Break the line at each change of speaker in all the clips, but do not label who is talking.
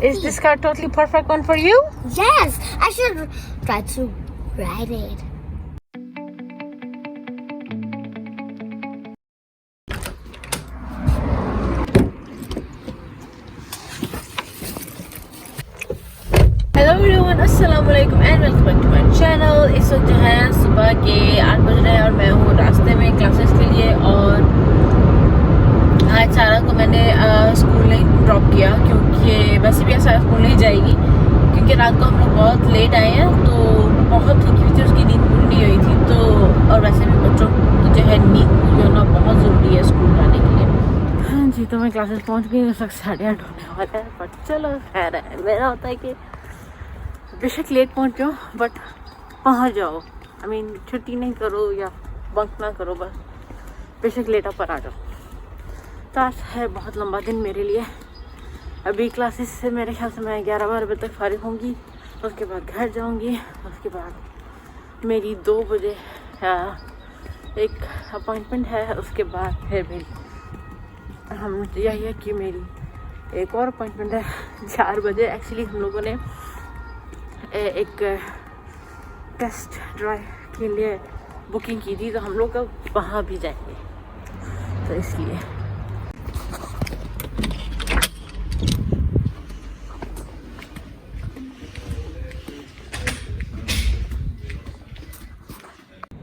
Is this car totally perfect one for you?
Yes, I should try to ride it.
Hello everyone, अस्सलाम वालेकुम and welcome back to my channel. इस वक्त जो है सुबह के 8 बज रहे हैं और मैं हूँ रास्ते में क्लासेस के लिए। और आज सारा को मैंने स्कूल नहीं ड्रॉप किया क्योंकि वैसे भी सारा स्कूल नहीं जाएगी क्योंकि रात को हम लोग बहुत लेट आए हैं, तो बहुत थकी हुई थी, उसकी नींद पूरी नहीं हुई थी। तो और वैसे भी बच्चों की जो है नींद जो ना बहुत ज़रूरी है स्कूल जाने के लिए। हाँ जी, तो मैं क्लासेस पहुँच गई, उस वक्त 8:30 होने वाला है, बट चलो खैर है। मेरा होता है कि बेशक लेट पहुँच जाओ बट पहुँच जाओ। I mean, छुट्टी नहीं करो या बंक ना करो, बस बेशक लेट पर आ जाओ। तो आज है बहुत लंबा दिन मेरे लिए। अभी क्लासेस से मेरे ख्याल से मैं 11-12 बजे तक फारिग होंगी, उसके बाद घर जाऊंगी, उसके बाद मेरी 2 बजे एक अपॉइंटमेंट है, उसके बाद फिर मेरी हम यही है कि मेरी एक और अपॉइंटमेंट है 4 बजे। एक्चुअली हम लोगों ने एक टेस्ट ड्राइव के लिए बुकिंग की थी, तो हम लोग अब वहाँ भी जाएंगे, तो इसलिए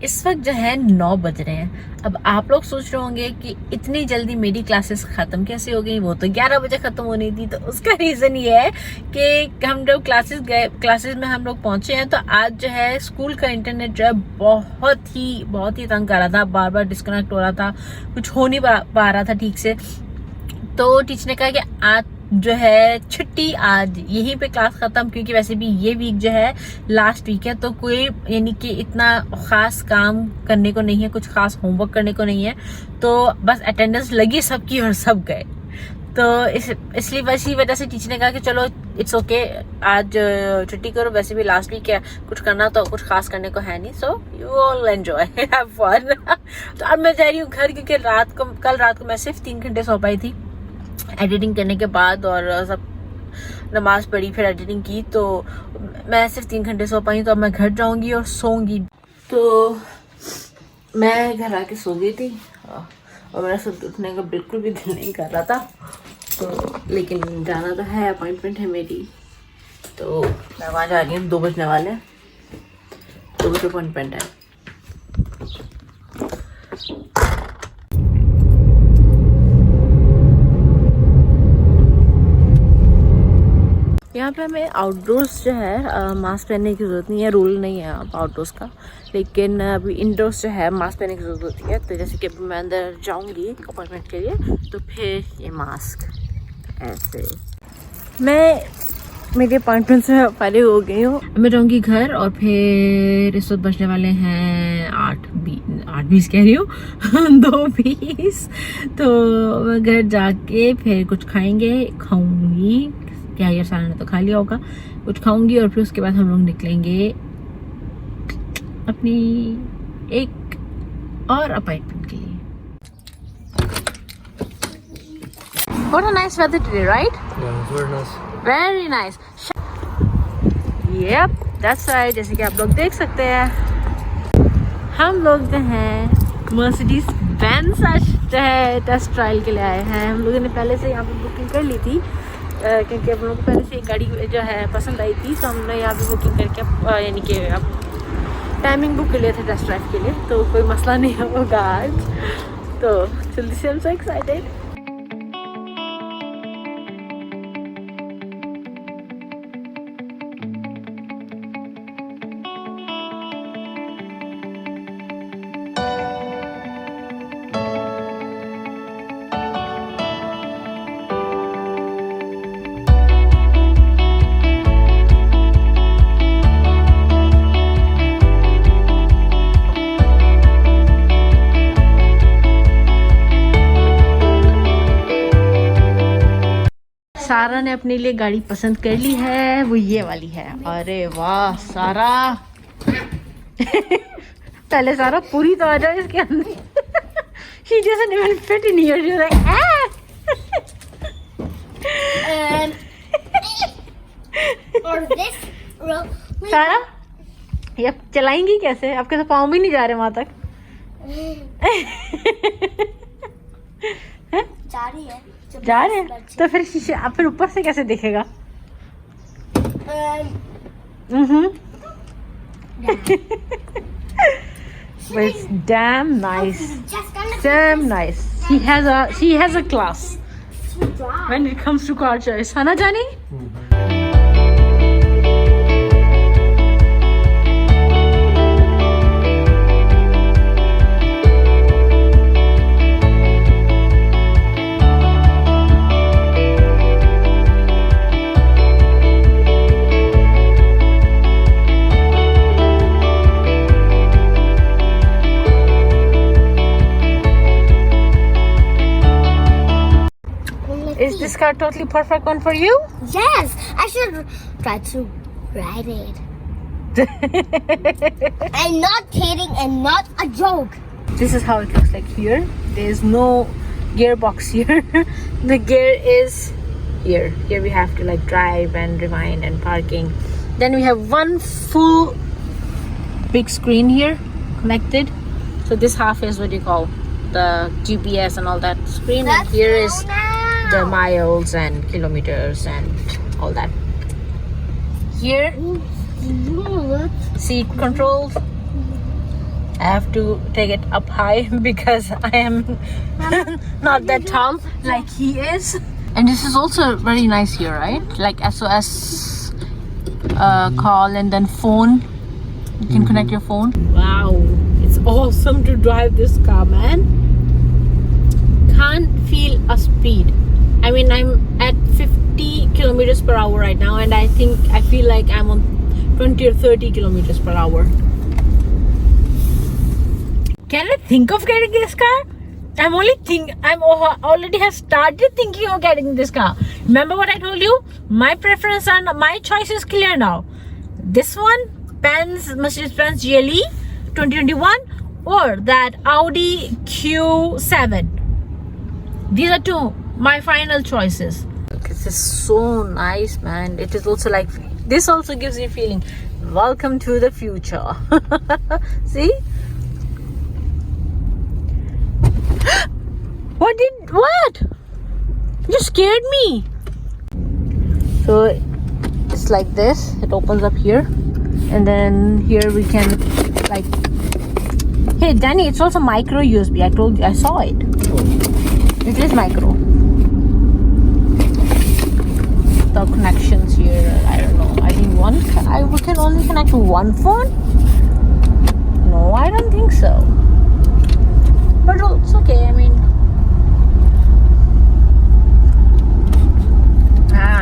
इस वक्त जो है 9 बज रहे हैं। अब आप लोग सोच रहे होंगे कि इतनी जल्दी मेरी क्लासेस ख़त्म कैसे हो गई, वो तो 11 बजे ख़त्म होनी थी। तो उसका रीज़न ये है कि हम जब क्लासेस में हम लोग पहुंचे हैं, तो आज जो है स्कूल का इंटरनेट जो है बहुत ही तंग कर रहा था, बार बार डिस्कनेक्ट हो रहा था, कुछ हो नहीं पा रहा था ठीक से। तो टीचर ने कहा कि आज जो है छुट्टी, आज यहीं पे क्लास ख़त्म, क्योंकि वैसे भी ये वीक जो है लास्ट वीक है, तो कोई यानी कि इतना ख़ास काम करने को नहीं है, कुछ ख़ास होमवर्क करने को नहीं है, तो बस अटेंडेंस लगी सबकी और सब गए। तो इसलिए इसी वजह से टीचर ने कहा कि चलो इट्स ओके, आज छुट्टी करो, वैसे भी लास्ट वीक है, कुछ करना तो कुछ खास करने को है नहीं, so you all enjoy, have fun. तो अब मैं जा रही हूँ घर, क्योंकि कल रात को मैं सिर्फ 3 घंटे सो पाई थी एडिटिंग करने के बाद, और सब नमाज पढ़ी फिर एडिटिंग की, तो मैं सिर्फ 3 घंटे सो पाई। तो अब मैं घर जाऊंगी और सोऊंगी। तो मैं घर आके सो गई थी और मेरा सुबह उठने का बिल्कुल भी दिल नहीं कर रहा था, तो लेकिन जाना तो है, अपॉइंटमेंट है मेरी, तो मैं वहाँ जा रही हूँ। 2 बजने वाले हैं, 2 बजे अपॉइंटमेंट है। यहाँ पे हमें आउटडोर्स जो है मास्क पहनने की ज़रूरत नहीं है, रूल नहीं है अब आउटडोर्स का, लेकिन अभी इंडोर्स जो है मास्क पहनने की ज़रूरत होती है। तो जैसे कि अभी मैं अंदर जाऊँगी अपॉइंटमेंट के लिए, तो फिर ये मास्क ऐसे मेरी अपॉइंटमेंट से फारिग हो गई हूँ। मैं जाऊँगी घर, और फिर इस वक्त बजने वाले हैं 8:20 कह रही हूँ 2:20। तो मैं घर जाके फिर कुछ खाऊंगी, क्या यार सारा ने तो खा लिया होगा, कुछ खाऊंगी, और फिर उसके बाद हम लोग निकलेंगे अपनी एक और अपॉइंटमेंट के लिए। What a nice weather today, right?
Yeah, very nice.
Very nice. Yep, that's right. जैसे कि आप लोग देख सकते हैं, हम लोग जो हैं मर्सिडीज बेंज जो है टेस्ट ट्रायल के लिए आए हैं। हम लोगों ने पहले से यहाँ पे बुकिंग कर ली थी, क्योंकि हम लोगों को पहले से एक गाड़ी जो है पसंद आई थी, तो हमने यहाँ पे बुकिंग करके यानी कि अब टाइमिंग बुक कर लिए थे टेस्ट ड्राइव के लिए, तो कोई मसला नहीं होगा आज। तो जल्दी से हम सो एक्साइटेड। सारा ने अपने लिए गाड़ी पसंद कर ली है, वो ये वाली है। अरे वाह सारा पहले सारा पूरी तो आ जाए इसके अंदर। She doesn't even fit in here. She's like, ah!
Or this row.
सारा ये आप चलाएंगी कैसे? आपके तो पाँव भी नहीं जा रहे वहां तक.
जा रही है.
जा रहे हैं तो फिर शीशे आप फिर ऊपर से कैसे दिखेगा? But it's damn nice. Damn nice. She has a class when it comes to car choice. है ना जानी? Is this car totally perfect one for you?
Yes, I should try to ride it. I'm not kidding and not a joke.
This is how it looks like here. There is no gearbox here. The gear is here. Here we have to like drive and rewind and parking. Then we have one full big screen here connected. So this half is what you call the GPS and all that screen. And here is the miles and kilometers and all that. Here, seat controls. I have to take it up high because I am not that tall like he is. And this is also very nice here, right? Like SOS call and then phone. You can connect your phone. Wow, it's awesome to drive this car, man. Can't feel a speed. I mean, I'm at 50 kilometers per hour right now, and I feel like I'm on 20 or 30 kilometers per hour. Can I think of getting this car? I'm already have started thinking of getting this car. Remember what I told you? My preference and my choice is clear now. This one, Mercedes-Benz GLE 2021, or that Audi Q7. These are two my final choices. This is so nice, man. It is also like, this also gives you a feeling, welcome to the future. See? What? You scared me. So it's like this. It opens up here, and then here we can like, hey Danny, it's also micro USB. I told you, I saw it. It is micro. The connections here, I don't know. I think we can only connect to one phone. No, I don't think so. But it's okay. I mean,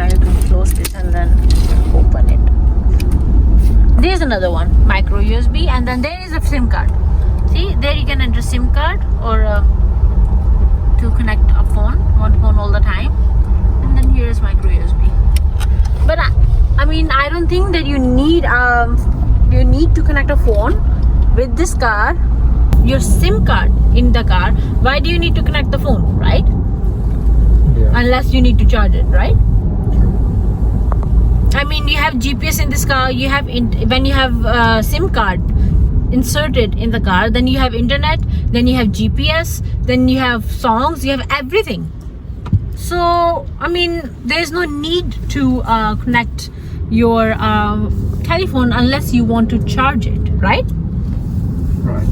you can close this and then open it. There's another one, micro USB, and then there is a SIM card. See, there you can enter SIM card or to connect a phone, one phone all the time. And then here is micro USB. But I mean, I don't think that you need to connect a phone with this car. Your SIM card in the car. Why do you need to connect the phone, right? Yeah. Unless you need to charge it, right? I mean, you have GPS in this car. You have when you have SIM card inserted in the car, then you have internet, then you have GPS, then you have songs, you have everything. So I mean, there's no need to connect your telephone unless you want to charge it, right?
Right.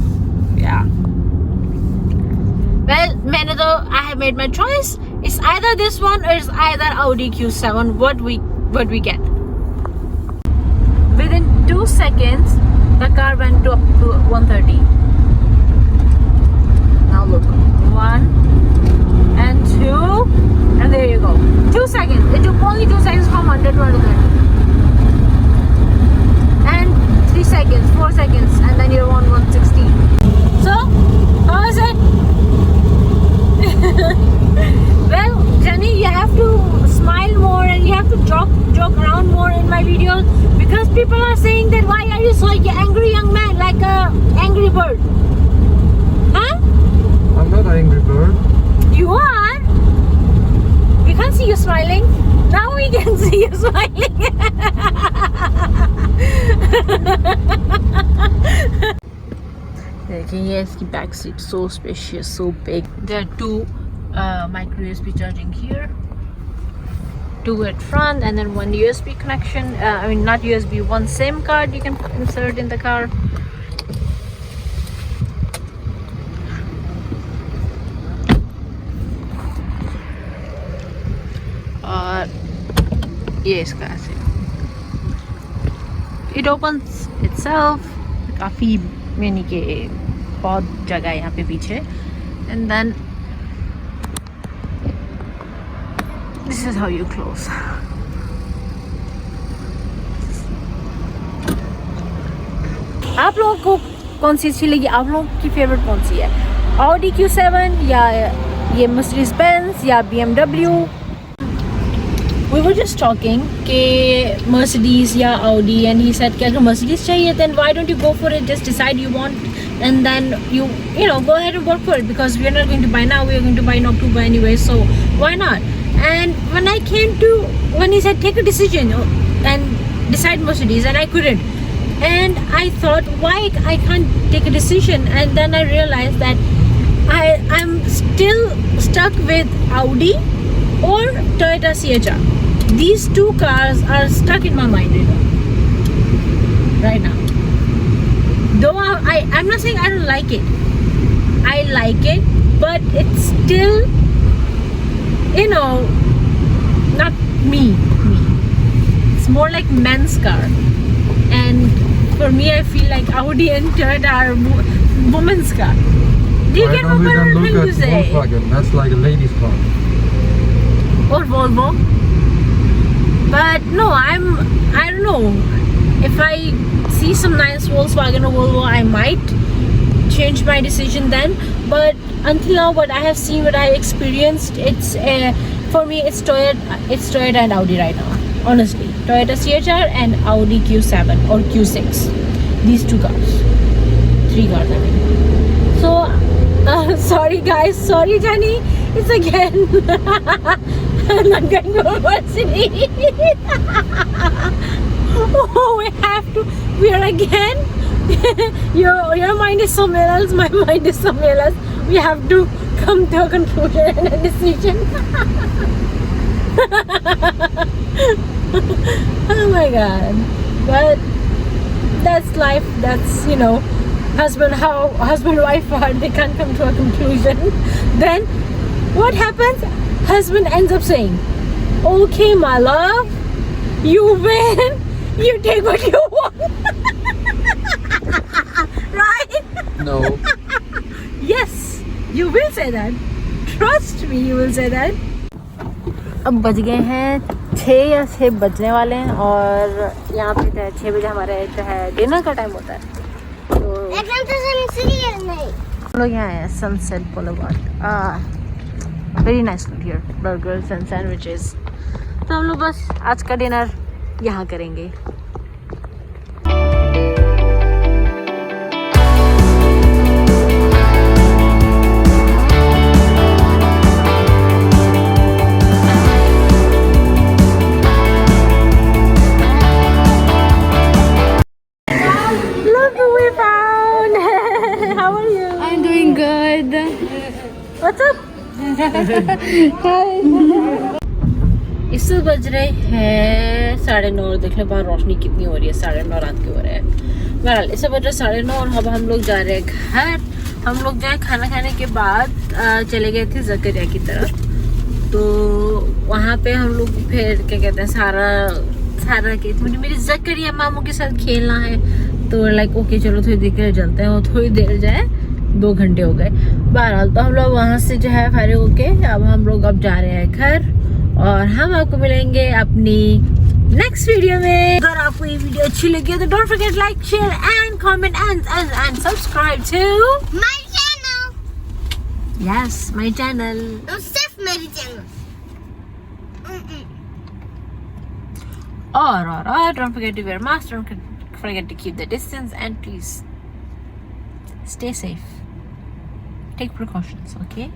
Yeah. Well, I have made my choice. It's either this one or it's either Audi Q7. What we get. Within 2 seconds, the car went up to 130. Now look, 1 and 2, and there you go. 2 seconds. It took only 2 seconds from 100 to 130. And 3 seconds, 4 seconds, and then you're on 160. So, how is it? Well, Jenny, you have to smile more and you have to joke around more in my videos, because people are saying that why are you so angry young man, like a angry bird? Huh?
I'm not an angry bird.
You are. We can't see you smiling. Now we can see you smiling. देखिए ये इसकी back seat, so spacious, so big. There are two micro USB charging here, two at front, and then one USB connection. I mean not USB, one SIM card you can insert in the car. और ये इसका ऐसे it opens itself. काफ़ी यानी कि बहुत जगह है यहाँ पे पीछे. And then this is how you close. आप लोगों को कौन सी अच्छी लगी? आप लोगों की फेवरेट कौन सी है? Audi Q7 या ये Mercedes-Benz या BMW? We were just talking कि Mercedes या Audi, and he said कि अगर Mercedes चाहिए then why don't you go for it, just decide you want and then you know go ahead and work for it, because we are not going to buy now, we are going to buy in October anyway, so why not? And when he said take a decision and decide Mercedes, and I couldn't, and I thought why I can't take a decision, and then I realized that I'm still stuck with Audi or Toyota CHR. These two cars are stuck in my mind right now. Though I'm not saying I don't like it. I like it, but it's still, you know, not me. It's more like men's car. And for me, I feel like Audi and Toyota are women's car. Do you
Why
get
don't we
what
then
I'm
look
trying
at
to say?
Volkswagen? That's like a ladies' car.
Or Volvo. But no, I don't know. If I see some nice Volkswagen or Volvo, I might change my decision then. But until now, what I have seen, what I experienced, it's for me, it's Toyota and Audi right now. Honestly, Toyota CHR and Audi Q7 or Q6. These two cars, 3 cars, I mean. So, sorry guys, sorry Jenny, it's again. I'm not going to Mercedes. Oh, we are again. Your mind is somewhere else, my mind is somewhere else. We have to come to a conclusion and a decision. Oh my god. But that's life, that's, you know, husband wife are, they can't come to a conclusion. Then what happens? Husband ends up saying, okay my love, you win, you take what you want. Right?
No.
Yes, you will say that. Trust me, you will say that. अब बज गए हैं 6 या 6 बजने वाले हैं, और यहाँ पे जो है 6 बजे हमारे जो है डिनर का टाइम होता है. तो हम लोग यहाँ हैं Sunset Boulevard. Very nice food here, burgers and sandwiches. तो हम लोग बस आज का डिनर यहाँ करेंगे. Look who we found. How are you?
I'm doing good.
What's up? इस बज रहे हैं 9:30. देख लो बाहर रोशनी कितनी हो रही है. 9:30 रात के हो रहे हैं. बहरहाल इस बज रहे 9:30 और अब हम लोग जा रहे हैं घर. हम लोग जो है खाना खाने के बाद चले गए थे जकरिया की तरफ. तो वहाँ पे हम लोग फिर क्या कहते हैं सारा के मुझे मेरी जकरिया मामू के साथ खेलना है. तो लाइक ओके चलो थोड़ी देर के लिए चलते हैं. और थोड़ी देर जाए 2 घंटे हो गए. बहरहाल तो हम लोग वहाँ से जो है फारिग होके अब हम लोग अब जा रहे हैं घर. और हम आपको मिलेंगे अपनी नेक्स्ट वीडियो में. अगर आपको ये वीडियो अच्छी लगी है तो don't forget like share and comment and subscribe to
My channel.
Yes my channel.
No, सिर्फ मेरी channel.
और don't forget to wear mask, don't forget to keep the distance, and please stay safe, take precautions, okay?